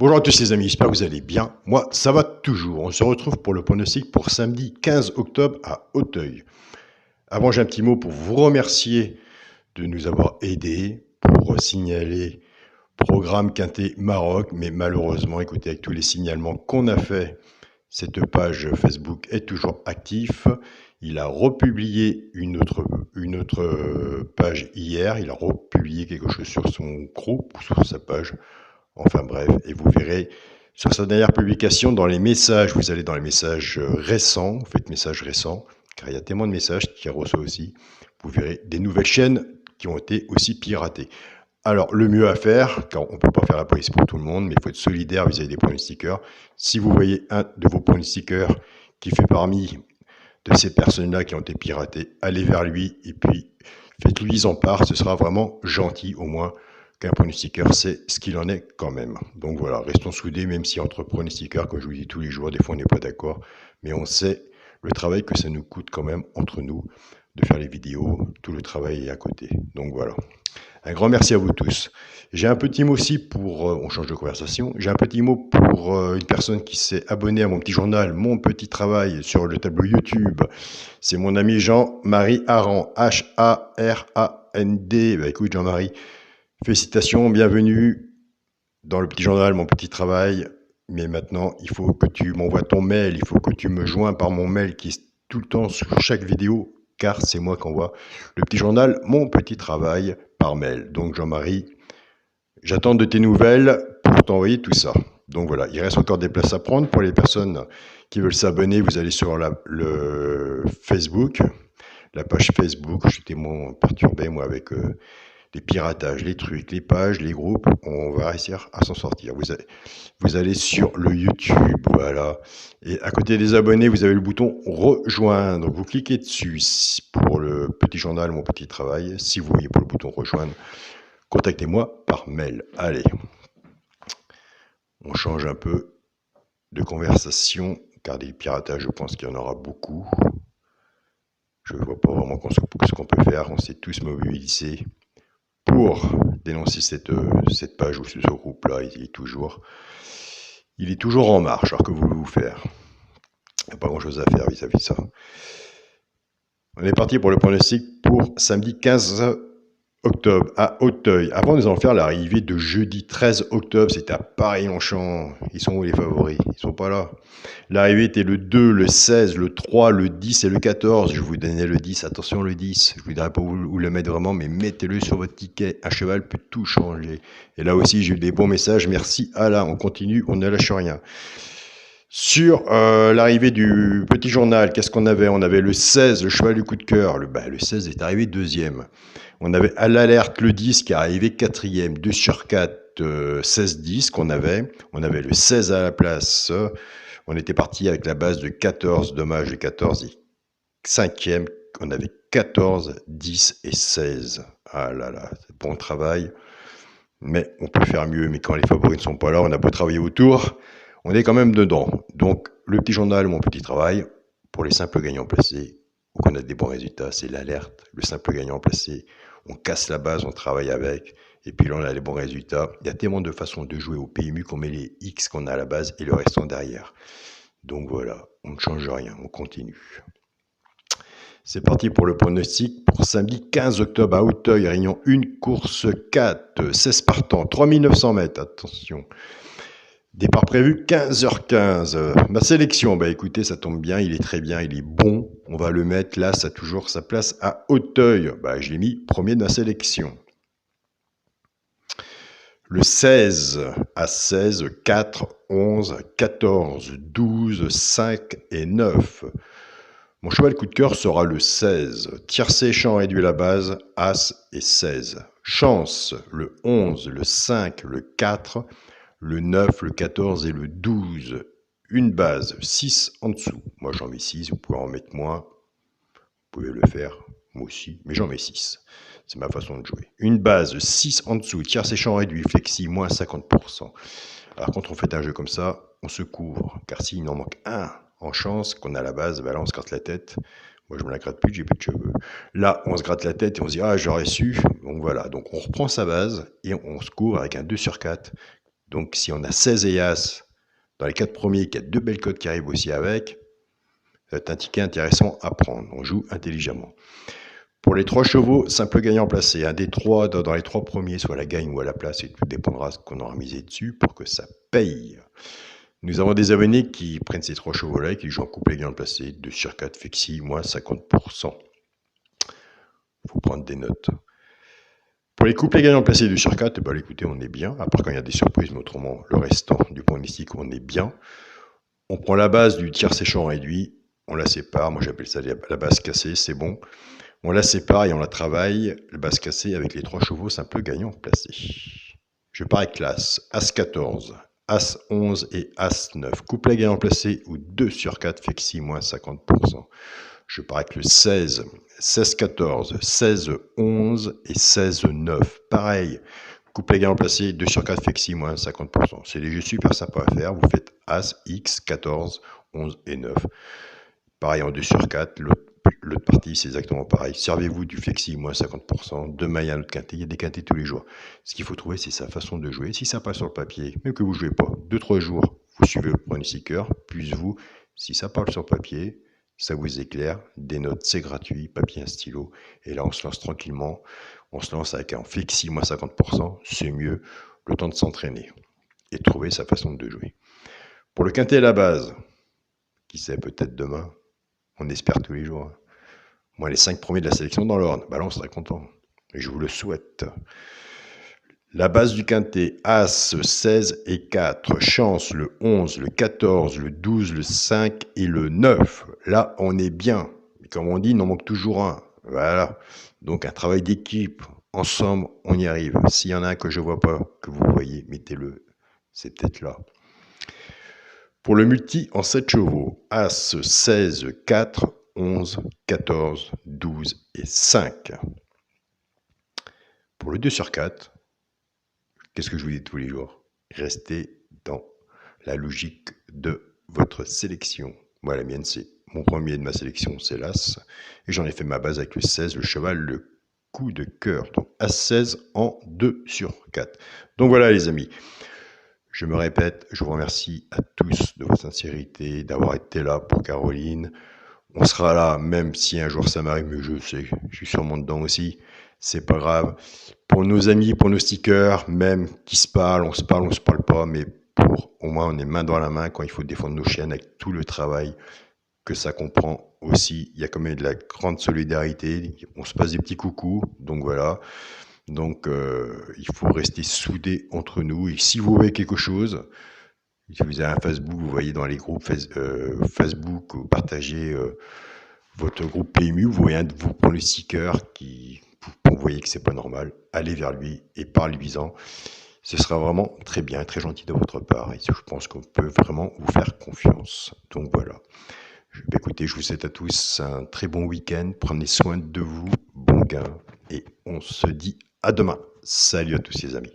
Bonjour à tous les amis, j'espère que vous allez bien. Moi, ça va toujours. On se retrouve pour le pronostic pour samedi 15 octobre à Auteuil. Avant, j'ai un petit mot pour vous remercier de nous avoir aidés pour signaler programme Quintet Maroc. Mais malheureusement, écoutez, avec tous les signalements qu'on a fait, cette page Facebook est toujours active. Il a republié une autre page hier. Il a republié quelque chose sur son groupe, sur sa page. Enfin bref, et vous verrez sur sa dernière publication, dans les messages, vous allez dans les messages récents, vous faites messages récents, car il y a tellement de messages qui reçoit aussi, vous verrez des nouvelles chaînes qui ont été aussi piratées. Alors, le mieux à faire, car on ne peut pas faire la police pour tout le monde, mais il faut être solidaire vis-à-vis des pronostiqueurs. Si vous voyez un de vos pronostiqueurs qui fait parmi de ces personnes-là qui ont été piratées, allez vers lui et puis faites-lui en part, ce sera vraiment gentil au moins qu'un pronostiqueur sait ce qu'il en est quand même. Donc voilà, restons soudés, même si entre pronostiqueurs, comme je vous dis tous les jours, des fois on n'est pas d'accord, mais on sait le travail que ça nous coûte quand même entre nous de faire les vidéos, tout le travail est à côté. Donc voilà. Un grand merci à vous tous. J'ai un petit mot aussi pour, on change de conversation, j'ai un petit mot pour une personne qui s'est abonnée à mon petit journal, Mon Petit Travail, sur le tableau YouTube. C'est mon ami Jean-Marie Arand, H-A-R-A-N-D. Bah, écoute Jean-Marie, félicitations, bienvenue dans le petit journal, Mon Petit Travail. Mais maintenant, il faut que tu m'envoies ton mail, il faut que tu me joins par mon mail qui est tout le temps sur chaque vidéo, car c'est moi qui envoie le petit journal, Mon Petit Travail, par mail. Donc Jean-Marie, j'attends de tes nouvelles pour t'envoyer tout ça. Donc voilà, il reste encore des places à prendre pour les personnes qui veulent s'abonner. Vous allez sur le Facebook, la page Facebook. J'étais perturbé moi avec les piratages, les trucs, les pages, les groupes. On va réussir à s'en sortir. Vous allez sur le YouTube, voilà. Et à côté des abonnés, vous avez le bouton rejoindre. Vous cliquez dessus pour le petit journal, Mon Petit Travail. Si vous voyez pour le bouton rejoindre, contactez-moi par mail. Allez, on change un peu de conversation, car des piratages, je pense qu'il y en aura beaucoup. Je ne vois pas vraiment ce qu'on peut faire. On s'est tous mobilisés pour dénoncer cette page ou ce groupe-là. Il est toujours en marche. Alors que voulez-vous faire? Il n'y a pas grand-chose à faire vis-à-vis de ça. On est parti pour le pronostic pour samedi 15 octobre à Auteuil. Avant, nous allons faire l'arrivée de jeudi 13 octobre. C'était à Paris-Longchamp. Ils sont où les favoris? Ils sont pas là. L'arrivée était le 2, le 16, le 3, le 10 et le 14. Je vous donnais le 10. Attention, le 10. Je ne voudrais pas vous le mettre vraiment, mais mettez-le sur votre ticket. Un cheval peut tout changer. Et là aussi, j'ai eu des bons messages. Merci Alain. On continue. On ne lâche rien. Sur l'arrivée du petit journal, qu'est-ce qu'on avait? On avait le 16, le cheval du coup de cœur. Le 16 est arrivé deuxième. On avait à l'alerte le 10 qui est arrivé quatrième. 2 sur 4, 16-10 qu'on avait. On avait le 16 à la place. On était parti avec la base de 14. Dommage, le 14 est cinquième. On avait 14, 10 et 16. Ah là là, c'est bon travail. Mais on peut faire mieux. Mais quand les favoris ne sont pas là, on a beau travailler autour. On est quand même dedans. Donc, le petit journal, Mon Petit Travail, pour les simples gagnants placés, ou qu'on a des bons résultats, c'est l'alerte. Le simple gagnant placé, on casse la base, on travaille avec, et puis là, on a les bons résultats. Il y a tellement de façons de jouer au PMU qu'on met les X qu'on a à la base et le restant derrière. Donc voilà, on ne change rien, on continue. C'est parti pour le pronostic pour samedi 15 octobre à Auteuil, Réunion 1, course 4, 16 partants, 3900 mètres, attention. Départ prévu 15h15. Ma sélection, écoutez, ça tombe bien, il est très bien, il est bon. On va le mettre là, ça a toujours sa place à Auteuil. Je l'ai mis premier de ma sélection. Le 16 à 16, 4, 11, 14, 12, 5 et 9. Mon cheval coup de cœur sera le 16. Tiercé, champ réduit la base, As et 16. Chance, le 11, le 5, le 4, le 9, le 14 et le 12. Une base, 6 en dessous. Moi, j'en mets 6, vous pouvez en mettre moins. Vous pouvez le faire, moi aussi, mais j'en mets 6. C'est ma façon de jouer. Une base, 6 en dessous. Tiercé, champ réduit, flexi, moins 50%. Alors, quand on fait un jeu comme ça, on se couvre. Car s'il en manque un en chance, qu'on a la base, là, on se gratte la tête. Moi, je me la gratte plus, j'ai plus de cheveux. Là, on se gratte la tête et on se dit, j'aurais su. Donc voilà, donc on reprend sa base et on se couvre avec un 2 sur 4. Donc si on a 16 et As dans les 4 premiers, qu'il y a 2 belles cotes qui arrivent aussi avec, ça va être un ticket intéressant à prendre. On joue intelligemment. Pour les 3 chevaux, simple gagnant placé. Un des 3 dans les 3 premiers, soit à la gagne ou à la place, et tout dépendra de ce qu'on aura misé dessus pour que ça paye. Nous avons des abonnés qui prennent ces 3 chevaux-là et qui jouent en couplet gagnant placé. 2 sur 4, Fexi, moins 50%. Il faut prendre des notes. Pour les couplets gagnants placés 2 sur 4, ben, écoutez, on est bien. À part quand il y a des surprises, mais autrement, le restant du point mystique, on est bien. On prend la base du tiers séchant réduit, on la sépare. Moi, j'appelle ça la base cassée, c'est bon. On la sépare et on la travaille, la base cassée, avec les 3 chevaux simple gagnant placés. Je pars avec l'As, As 14, As 11 et As 9. Couplet gagnant placé ou 2 sur 4, Fexi, moins 50%. Je pars avec le 16, 16-14, 16-11 et 16-9. Pareil, couplet gagnant placé, 2 sur 4, Fexi, moins 50%. C'est des jeux super sympas à faire. Vous faites As, X, 14, 11 et 9. Pareil en 2 sur 4, l'autre partie, c'est exactement pareil. Servez-vous du Fexi, moins 50%, de maille à notre quintet. Il y a des quintets tous les jours. Ce qu'il faut trouver, c'est sa façon de jouer. Si ça passe sur le papier, même que vous ne jouez pas, 2-3 jours, vous suivez le pronostiqueur, plus vous. Si ça parle sur le papier, ça vous éclaire. Des notes, c'est gratuit, papier, un stylo. Et là, on se lance tranquillement. On se lance avec un Fexi, moins 50%. C'est mieux, le temps de s'entraîner et de trouver sa façon de jouer. Pour le quintet à la base, qui sait, peut-être demain, on espère tous les jours. Moi, les 5 premiers de la sélection dans l'ordre, bah là, on serait content. Et je vous le souhaite. La base du quintet, As, 16 et 4. Chance, le 11, le 14, le 12, le 5 et le 9. Là, on est bien. Mais comme on dit, il en manque toujours un. Voilà. Donc, un travail d'équipe. Ensemble, on y arrive. S'il y en a un que je ne vois pas, que vous voyez, mettez-le. C'est peut-être là. Pour le multi en 7 chevaux, As, 16, 4, 11, 14, 12 et 5. Pour le 2 sur 4, qu'est-ce que je vous dis tous les jours? Restez dans la logique de votre sélection. Moi, la mienne, c'est mon premier de ma sélection, c'est l'As. Et j'en ai fait ma base avec le 16, le cheval, le coup de cœur. Donc, As 16 en 2 sur 4. Donc voilà, les amis. Je me répète, je vous remercie à tous de votre sincérité, d'avoir été là pour Caroline. On sera là, même si un jour ça m'arrive, mais je sais, je suis sûrement dedans aussi. C'est pas grave. Pour nos amis, pour nos stickers, même qui se parlent, on se parle pas, mais pour au moins on est main dans la main quand il faut défendre nos chiennes avec tout le travail que ça comprend aussi. Il y a quand même de la grande solidarité. On se passe des petits coucous, donc voilà. Donc, il faut rester soudés entre nous. Et si vous voyez quelque chose, si vous avez un Facebook, vous voyez dans les groupes Facebook, vous partagez votre groupe PMU, vous voyez un de vos pronostiqueurs qui, vous voyez que c'est pas normal, allez vers lui et parlez-lui-en. Ce sera vraiment très bien, très gentil de votre part. Et je pense qu'on peut vraiment vous faire confiance. Donc voilà. Écoutez, je vous souhaite à tous un très bon week-end. Prenez soin de vous, bon gain. Et on se dit à demain. Salut à tous les amis.